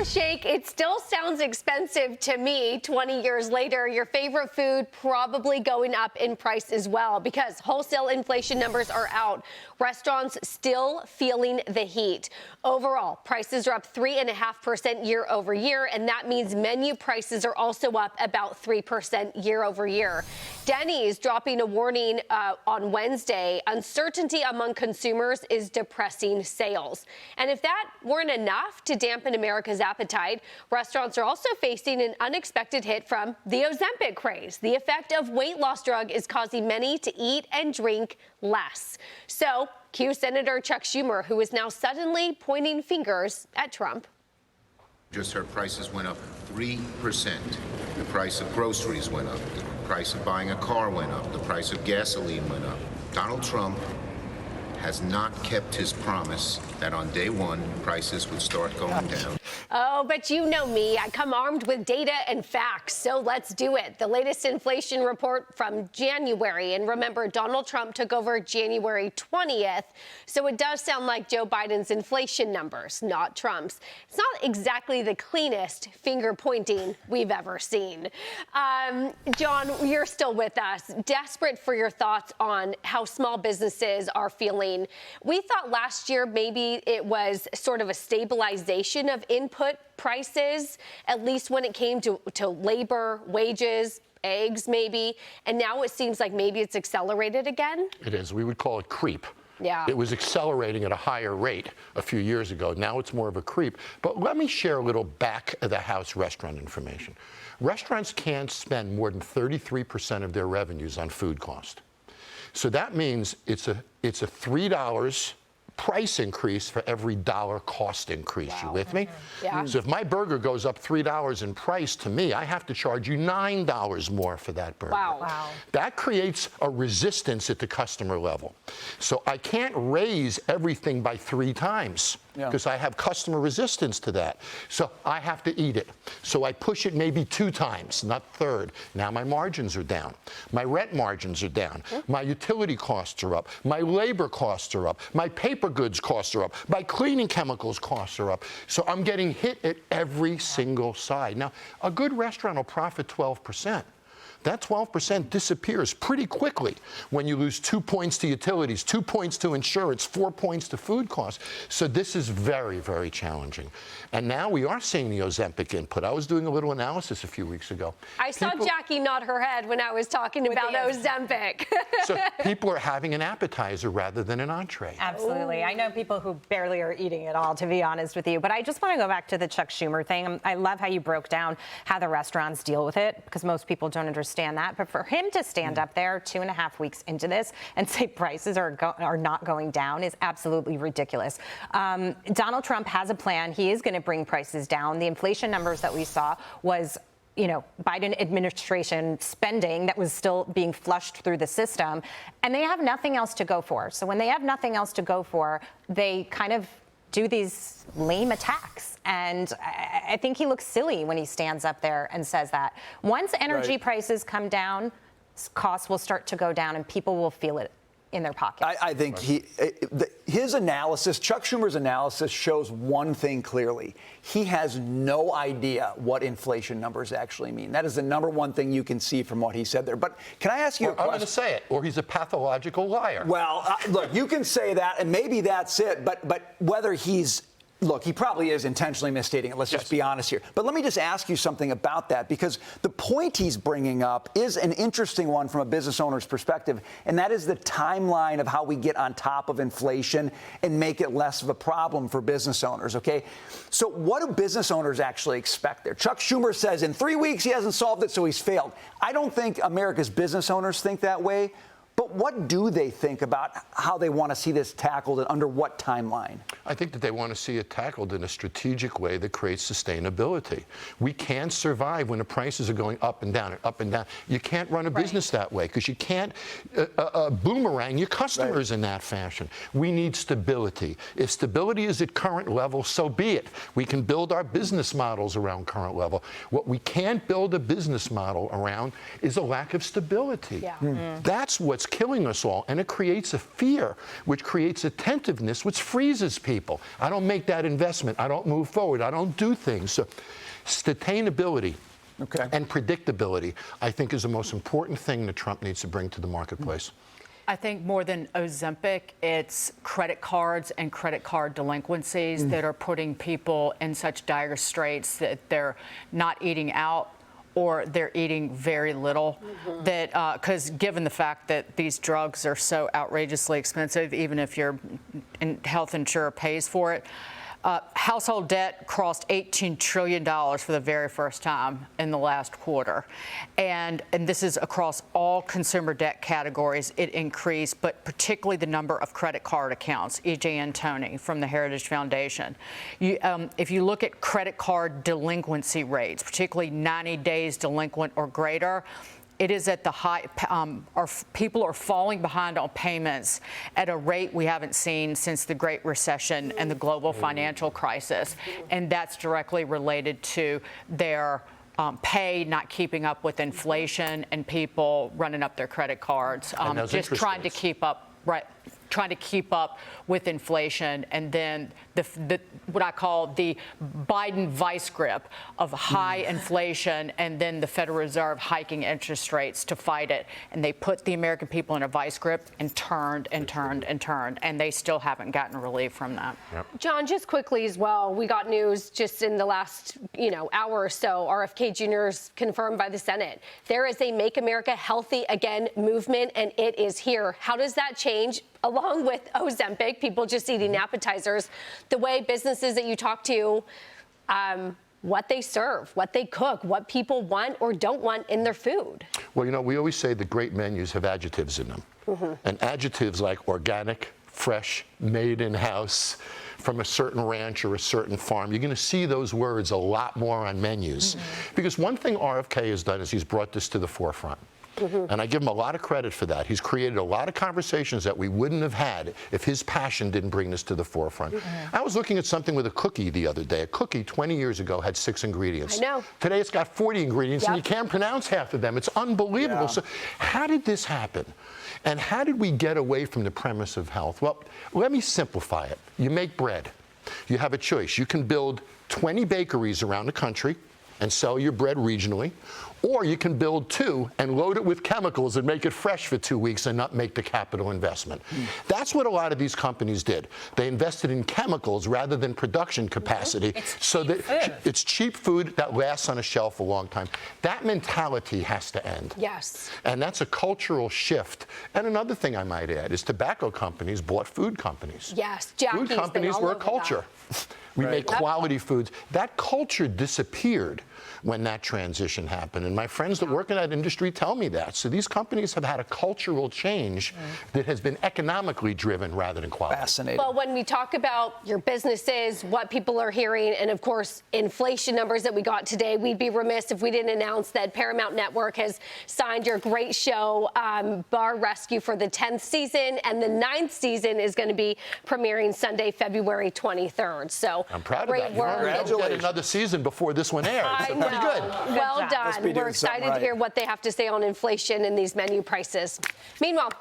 a shake. It still sounds expensive to me 20 years later. Your favorite food probably going up in price as well because wholesale inflation numbers are out. Restaurants still feeling the heat. Overall, prices are up 3.5% year over year, and that means menu prices are also up about 3% year over year. Denny's dropping a warning on Wednesday. Uncertainty among consumers is depressing sales. And if that weren't enough to dampen America's appetite, restaurants are also facing an unexpected hit from the Ozempic craze. The effect of weight loss drug is causing many to eat and drink less. So, cue Senator Chuck Schumer, who is now suddenly pointing fingers at Trump. Just heard prices went up 3%. The price of groceries went up. The price of buying a car went up. The price of gasoline went up. Donald Trump has not kept his promise that on day one, prices would start going down. Oh, but you know me. I come armed with data and facts, so let's do it. The latest inflation report from January. And remember, Donald Trump took over January 20th, so it does sound like Joe Biden's inflation numbers, not Trump's. It's not exactly the cleanest finger pointing we've ever seen. John, you're still with us. Desperate for your thoughts on how small businesses are feeling. We thought last year maybe it was sort of a stabilization of input prices, at least when it came to labor, wages, eggs maybe. And now it seems like maybe it's accelerated again. It is. We would call it creep. Yeah. It was accelerating at a higher rate a few years ago. Now it's more of a creep. But let me share a little back of the house restaurant information. Restaurants can't spend more than 33% of their revenues on food cost. So that means it's a $3 price increase for every dollar cost increase. Wow. You with me? Yeah. So if my burger goes up $3 in price, to me, I have to charge you $9 more for that burger. Wow. Wow. That creates a resistance at the customer level. So I can't raise everything by 3 times because I have customer resistance to that. So I have to eat it. So I push it maybe 2 times, not third. Now my margins are down. My rent margins are down. My utility costs are up. My labor costs are up. My paper goods costs are up. My cleaning chemicals costs are up. So I'm getting hit at every single side. Now, a good restaurant will profit 12%. That 12% disappears pretty quickly when you lose 2 points to utilities, 2 points to insurance, 4 points to food costs. So this is very, very challenging. And now we are seeing the Ozempic input. I was doing a little analysis a few weeks ago. I saw Jackie nod her head when I was talking about Ozempic. So people are having an appetizer rather than an entree. Absolutely. Ooh. I know people who barely are eating at all, to be honest with you. But I just want to go back to the Chuck Schumer thing. I love how you broke down how the restaurants deal with it, because most people don't understand that. But for him to stand up there 2.5 weeks into this and say prices are not going down is absolutely ridiculous. Donald Trump has a plan. He is going to bring prices down. The inflation numbers that we saw was Biden administration spending that was still being flushed through the system, and they have nothing else to go for. So when they have nothing else to go for, they kind of do these lame attacks. And I think he looks silly when he stands up there and says that. Once energy prices come down, costs will start to go down and people will feel it in their pockets. I think his analysis, Chuck Schumer's analysis, shows one thing clearly. He has no idea what inflation numbers actually mean. That is the number one thing you can see from what he said there. But can I ask you a question? I'm going to say it, or he's a pathological liar. Well, look, you can say that, and maybe that's it. But whether he's look, he probably is intentionally misstating it. Let's just be honest here. But let me just ask you something about that, because the point he's bringing up is an interesting one from a business owner's perspective, and that is the timeline of how we get on top of inflation and make it less of a problem for business owners, okay? So what do business owners actually expect there? Chuck Schumer says in 3 weeks he hasn't solved it, so he's failed. I don't think America's business owners think that way. But what do they think about how they want to see this tackled and under what timeline? I think that they want to see it tackled in a strategic way that creates sustainability. We can't survive when the prices are going up and down and up and down. You can't run a business that way because you can't boomerang your customers in that fashion. We need stability. If stability is at current level, so be it. We can build our business models around current level. What we can't build a business model around is a lack of stability. That's what's what's killing us all, and it creates a fear, which creates attentiveness, which freezes people. I don't make that investment. I don't move forward. I don't do things. So sustainability and predictability, I think, is the most important thing that Trump needs to bring to the marketplace. I think more than Ozempic, it's credit cards and credit card delinquencies that are putting people in such dire straits that they're not eating out or they're eating very little. That because given the fact that these drugs are so outrageously expensive, even if your health insurer pays for it, household debt crossed $18 trillion for the very first time in the last quarter. And this is across all consumer debt categories. It increased, but particularly the number of credit card accounts. E.J. Antoni from the Heritage Foundation. If you look at credit card delinquency rates, particularly 90 days delinquent or greater, it is at the high, people are falling behind on payments at a rate we haven't seen since the Great Recession and the global financial crisis. And that's directly related to their pay not keeping up with inflation and people running up their credit cards, just trying to keep up, trying to keep up with inflation, and then what I call the Biden vice grip of high inflation, and then the Federal Reserve hiking interest rates to fight it. And they put the American people in a vice grip and turned and turned and turned, and they still haven't gotten relief from that. Jon, just quickly as well, we got news just in the last hour or so. RFK Jr. is confirmed by the Senate. There is a Make America Healthy Again movement, and it is here. How does that change, along with Ozempic, people just eating appetizers, the way businesses that you talk to, what they serve, what they cook, what people want or don't want in their food? Well, we always say the great menus have adjectives in them. And adjectives like organic, fresh, made in-house, from a certain ranch or a certain farm, you're going to see those words a lot more on menus. Because one thing RFK has done is he's brought this to the forefront. And I give him a lot of credit for that. He's created a lot of conversations that we wouldn't have had if his passion didn't bring this to the forefront. I was looking at something with a cookie the other day. A cookie 20 years ago had 6 ingredients. I know. Today it's got 40 ingredients, and you can't pronounce half of them. It's unbelievable. So how did this happen? And how did we get away from the premise of health? Well, let me simplify it. You make bread. You have a choice. You can build 20 bakeries around the country and sell your bread regionally, or you can build 2 and load it with chemicals and make it fresh for 2 weeks and not make the capital investment. That's what a lot of these companies did. They invested in chemicals rather than production capacity, so that it's cheap food that lasts on a shelf a long time. That mentality has to end. Yes. And that's a cultural shift. And another thing I might add is tobacco companies bought food companies. Yes, Jackie's food companies were a culture. We make quality foods. That culture disappeared when that transition happened. And my friends that work in that industry tell me that. So these companies have had a cultural change that has been economically driven rather than quality. Fascinating. Well, when we talk about your businesses, what people are hearing, and of course, inflation numbers that we got today, we'd be remiss if we didn't announce that Paramount Network has signed your great show, Bar Rescue, for the 10th season, and the 9th season is going to be premiering Sunday, February 23rd. So I'm proud of great that. work. We'll get another season before this one airs. I So know. pretty good. Well done. We're excited to hear what they have to say on inflation and these menu prices. Meanwhile,